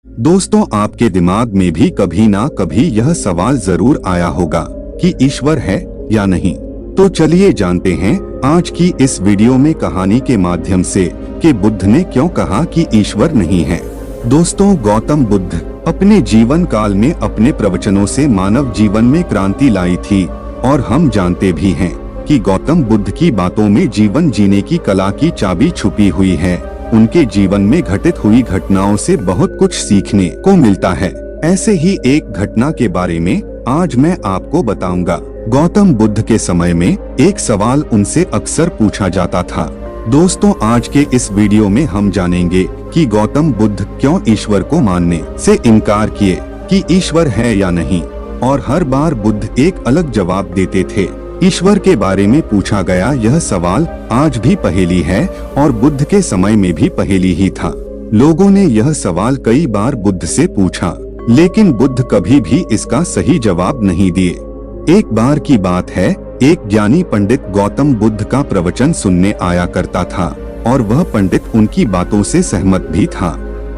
दोस्तों, आपके दिमाग में भी कभी ना कभी यह सवाल जरूर आया होगा कि ईश्वर है या नहीं। तो चलिए जानते हैं आज की इस वीडियो में कहानी के माध्यम से कि बुद्ध ने क्यों कहा कि ईश्वर नहीं है। दोस्तों, गौतम बुद्ध अपने जीवन काल में अपने प्रवचनों से मानव जीवन में क्रांति लाई थी और हम जानते भी हैं कि गौतम बुद्ध की बातों में जीवन जीने की कला की चाबी छुपी हुई है। उनके जीवन में घटित हुई घटनाओं से बहुत कुछ सीखने को मिलता है। ऐसे ही एक घटना के बारे में आज मैं आपको बताऊंगा। गौतम बुद्ध के समय में एक सवाल उनसे अक्सर पूछा जाता था। दोस्तों, आज के इस वीडियो में हम जानेंगे कि गौतम बुद्ध क्यों ईश्वर को मानने से इनकार किए कि ईश्वर है या नहीं, और हर बार बुद्ध एक अलग जवाब देते थे। ईश्वर के बारे में पूछा गया यह सवाल आज भी पहेली है और बुद्ध के समय में भी पहेली ही था। लोगों ने यह सवाल कई बार बुद्ध से पूछा, लेकिन बुद्ध कभी भी इसका सही जवाब नहीं दिए। एक बार की बात है, एक ज्ञानी पंडित गौतम बुद्ध का प्रवचन सुनने आया करता था और वह पंडित उनकी बातों से सहमत भी था।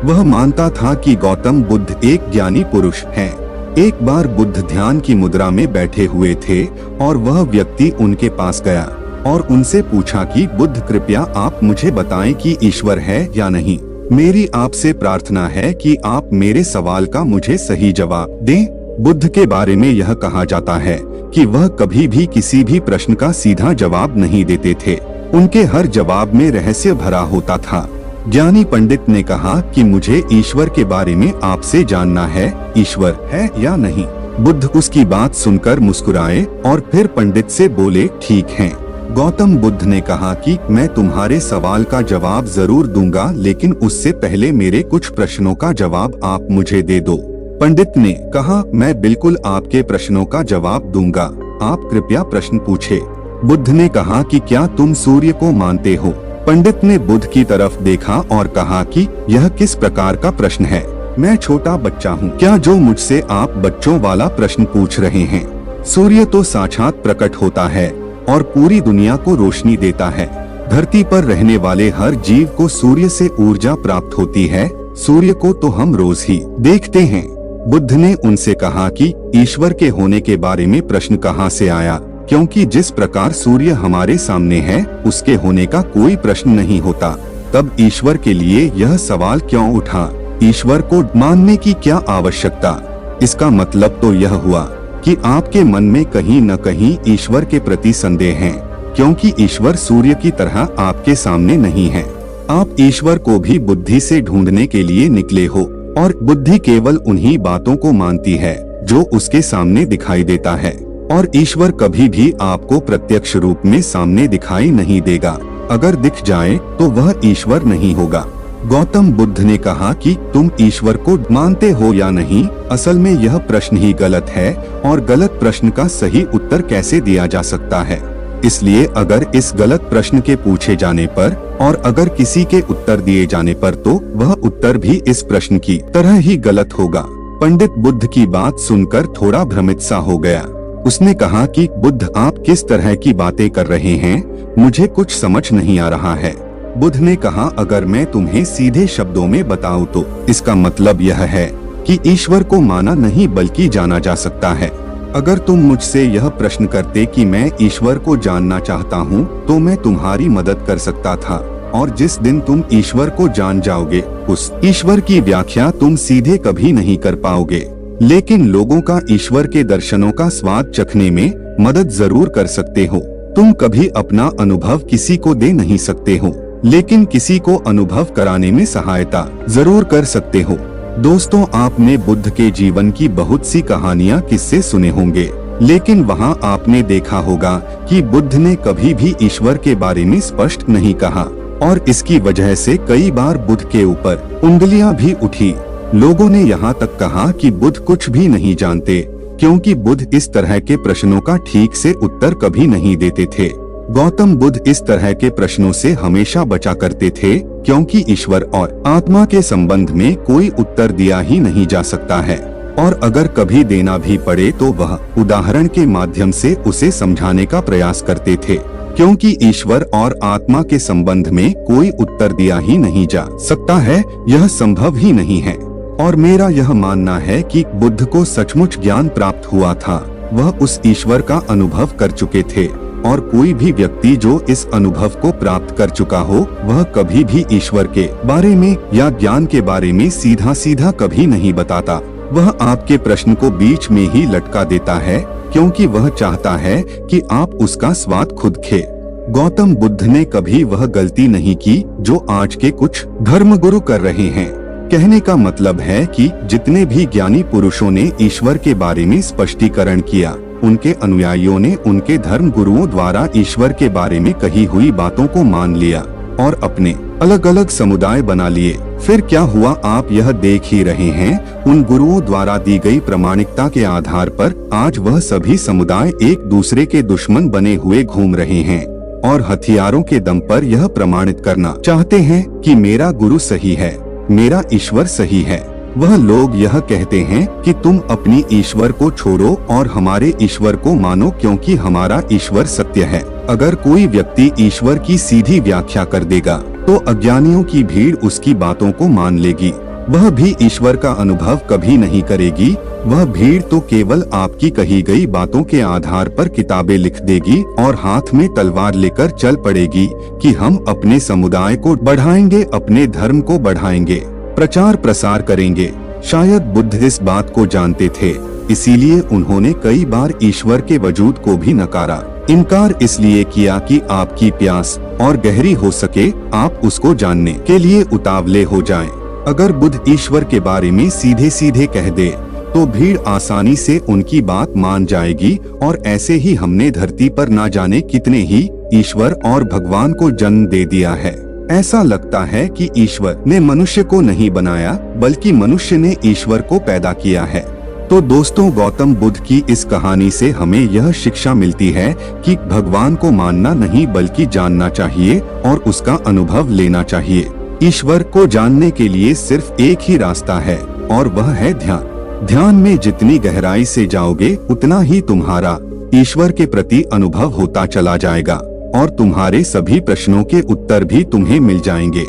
वह मानता था कि गौतम बुद्ध एक ज्ञानी पुरुष हैं। एक बार बुद्ध ध्यान की मुद्रा में बैठे हुए थे और वह व्यक्ति उनके पास गया और उनसे पूछा कि बुद्ध, कृपया आप मुझे बताएं कि ईश्वर है या नहीं। मेरी आपसे प्रार्थना है कि आप मेरे सवाल का मुझे सही जवाब दें। बुद्ध के बारे में यह कहा जाता है कि वह कभी भी किसी भी प्रश्न का सीधा जवाब नहीं देते थे। उनके हर जवाब में रहस्य भरा होता था। ज्ञानी पंडित ने कहा कि मुझे ईश्वर के बारे में आपसे जानना है, ईश्वर है या नहीं। बुद्ध उसकी बात सुनकर मुस्कुराए और फिर पंडित से बोले, ठीक है। गौतम बुद्ध ने कहा कि मैं तुम्हारे सवाल का जवाब जरूर दूंगा, लेकिन उससे पहले मेरे कुछ प्रश्नों का जवाब आप मुझे दे दो। पंडित ने कहा, मैं बिल्कुल आपके प्रश्नों का जवाब दूंगा, आप कृपया प्रश्न पूछे। बुद्ध ने कहा कि क्या तुम सूर्य को मानते हो। पंडित ने बुद्ध की तरफ देखा और कहा कि यह किस प्रकार का प्रश्न है, मैं छोटा बच्चा हूँ, क्या जो मुझसे आप बच्चों वाला प्रश्न पूछ रहे हैं। सूर्य तो साक्षात प्रकट होता है और पूरी दुनिया को रोशनी देता है। धरती पर रहने वाले हर जीव को सूर्य से ऊर्जा प्राप्त होती है। सूर्य को तो हम रोज ही देखते हैं। बुद्ध ने उनसे कहा कि ईश्वर के होने के बारे में प्रश्न कहाँ से आया, क्योंकि जिस प्रकार सूर्य हमारे सामने है उसके होने का कोई प्रश्न नहीं होता। तब ईश्वर के लिए यह सवाल क्यों उठा, ईश्वर को मानने की क्या आवश्यकता। इसका मतलब तो यह हुआ कि आपके मन में कहीं न कहीं ईश्वर के प्रति संदेह है, क्योंकि ईश्वर सूर्य की तरह आपके सामने नहीं है। आप ईश्वर को भी बुद्धि से ढूंढने के लिए निकले हो और बुद्धि केवल उन्हीं बातों को मानती है जो उसके सामने दिखाई देता है, और ईश्वर कभी भी आपको प्रत्यक्ष रूप में सामने दिखाई नहीं देगा। अगर दिख जाए तो वह ईश्वर नहीं होगा। गौतम बुद्ध ने कहा कि तुम ईश्वर को मानते हो या नहीं। असल में यह प्रश्न ही गलत है और गलत प्रश्न का सही उत्तर कैसे दिया जा सकता है। इसलिए अगर इस गलत प्रश्न के पूछे जाने पर और अगर किसी के उत्तर दिए जाने पर तो वह उत्तर भी इस प्रश्न की तरह ही गलत होगा। पंडित बुद्ध की बात सुनकर थोड़ा भ्रमित सा हो गया। उसने कहा कि बुद्ध, आप किस तरह की बातें कर रहे हैं, मुझे कुछ समझ नहीं आ रहा है। बुद्ध ने कहा, अगर मैं तुम्हें सीधे शब्दों में बताऊं तो इसका मतलब यह है कि ईश्वर को माना नहीं बल्कि जाना जा सकता है। अगर तुम मुझसे यह प्रश्न करते कि मैं ईश्वर को जानना चाहता हूं, तो मैं तुम्हारी मदद कर सकता था, और जिस दिन तुम ईश्वर को जान जाओगे उस ईश्वर की व्याख्या तुम सीधे कभी नहीं कर पाओगे। लेकिन लोगों का ईश्वर के दर्शनों का स्वाद चखने में मदद जरूर कर सकते हो। तुम कभी अपना अनुभव किसी को दे नहीं सकते हो, लेकिन किसी को अनुभव कराने में सहायता जरूर कर सकते हो। दोस्तों, आपने बुद्ध के जीवन की बहुत सी कहानियां, किस्से सुने होंगे, लेकिन वहां आपने देखा होगा कि बुद्ध ने कभी भी ईश्वर के बारे में स्पष्ट नहीं कहा, और इसकी वजह से कई बार बुद्ध के ऊपर उंगलियां भी उठी। लोगों ने यहाँ तक कहा कि बुद्ध कुछ भी नहीं जानते, क्योंकि बुद्ध इस तरह के प्रश्नों का ठीक से उत्तर कभी नहीं देते थे। गौतम बुद्ध इस तरह के प्रश्नों से हमेशा बचा करते थे, क्योंकि ईश्वर और आत्मा के संबंध में कोई उत्तर दिया ही नहीं जा सकता है, और अगर कभी देना भी पड़े तो वह उदाहरण के माध्यम से उसे समझाने का प्रयास करते थे। क्योंकि ईश्वर और आत्मा के संबंध में कोई उत्तर दिया ही नहीं जा सकता है, यह संभव ही नहीं है। और मेरा यह मानना है कि बुद्ध को सचमुच ज्ञान प्राप्त हुआ था। वह उस ईश्वर का अनुभव कर चुके थे और कोई भी व्यक्ति जो इस अनुभव को प्राप्त कर चुका हो वह कभी भी ईश्वर के बारे में या ज्ञान के बारे में सीधा सीधा कभी नहीं बताता। वह आपके प्रश्न को बीच में ही लटका देता है क्योंकि वह चाहता है कि आप उसका स्वाद खुद खे। गौतम बुद्ध ने कभी वह गलती नहीं की जो आज के कुछ धर्मगुरु कर रहे हैं। कहने का मतलब है कि जितने भी ज्ञानी पुरुषों ने ईश्वर के बारे में स्पष्टीकरण किया, उनके अनुयायियों ने उनके धर्म गुरुओं द्वारा ईश्वर के बारे में कही हुई बातों को मान लिया और अपने अलग अलग समुदाय बना लिए। फिर क्या हुआ आप यह देख ही रहे हैं। उन गुरुओं द्वारा दी गई प्रामाणिकता के आधार पर आज वह सभी समुदाय एक दूसरे के दुश्मन बने हुए घूम रहे हैं और हथियारों के दम पर यह प्रमाणित करना चाहते हैं कि मेरा गुरु सही है, मेरा ईश्वर सही है। वह लोग यह कहते हैं कि तुम अपनी ईश्वर को छोड़ो और हमारे ईश्वर को मानो क्योंकि हमारा ईश्वर सत्य है। अगर कोई व्यक्ति ईश्वर की सीधी व्याख्या कर देगा तो अज्ञानियों की भीड़ उसकी बातों को मान लेगी। वह भी ईश्वर का अनुभव कभी नहीं करेगी। वह भीड़ तो केवल आपकी कही गई बातों के आधार पर किताबें लिख देगी और हाथ में तलवार लेकर चल पड़ेगी कि हम अपने समुदाय को बढ़ाएंगे, अपने धर्म को बढ़ाएंगे, प्रचार प्रसार करेंगे। शायद बुद्ध इस बात को जानते थे, इसीलिए उन्होंने कई बार ईश्वर के वजूद को भी नकारा। इनकार इसलिए किया कि आपकी प्यास और गहरी हो सके, आप उसको जानने के लिए उतावले हो जाएं। अगर बुद्ध ईश्वर के बारे में सीधे सीधे कह दे तो भीड़ आसानी से उनकी बात मान जाएगी और ऐसे ही हमने धरती पर ना जाने कितने ही ईश्वर और भगवान को जन्म दे दिया है। ऐसा लगता है कि ईश्वर ने मनुष्य को नहीं बनाया बल्कि मनुष्य ने ईश्वर को पैदा किया है। तो दोस्तों, गौतम बुद्ध की इस कहानी से हमें यह शिक्षा मिलती है कि भगवान को मानना नहीं बल्कि जानना चाहिए और उसका अनुभव लेना चाहिए। ईश्वर को जानने के लिए सिर्फ एक ही रास्ता है और वह है ध्यान। ध्यान में जितनी गहराई से जाओगे उतना ही तुम्हारा ईश्वर के प्रति अनुभव होता चला जाएगा और तुम्हारे सभी प्रश्नों के उत्तर भी तुम्हें मिल जाएंगे।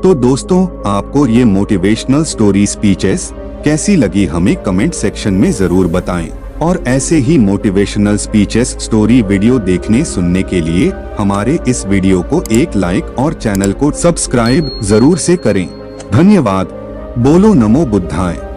तो दोस्तों, आपको ये मोटिवेशनल स्टोरी स्पीचेस कैसी लगी हमें कमेंट सेक्शन में जरूर बताएं और ऐसे ही मोटिवेशनल स्पीचेस स्टोरी वीडियो देखने सुनने के लिए हमारे इस वीडियो को एक लाइक और चैनल को सब्सक्राइब जरूर से करें। धन्यवाद। बोलो नमो बुद्धाय।